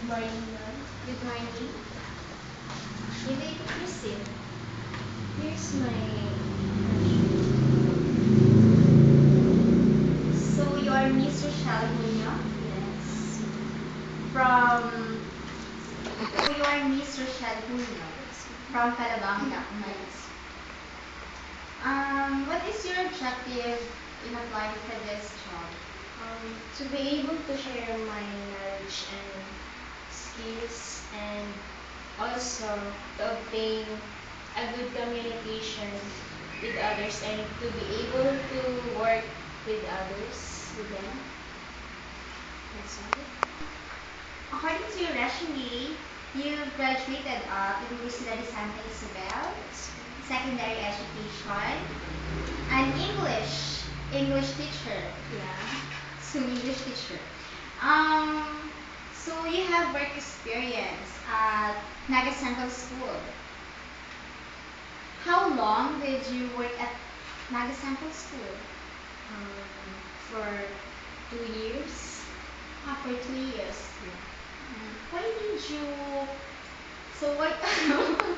Morning, ma'am. Good morning. You may proceed. Here's my So you are Miss Rochelle Munoz yes. from so you are Miss Rochelle Munoz from Calabang, Macmillan. What is your objective in applying for this job? To be able to share my knowledge and skills, and also to obtain a good communication with others, and to be able to work with others, with them. That's all. According to your resume, you graduated Universidad de Santa Isabel, secondary education, and English teacher. Yeah. So English teacher. Um, so you have work experience at Naga Central School. How long did you work at Naga Central School? For 2 years. For 2 years. Yeah. Why did you? So what?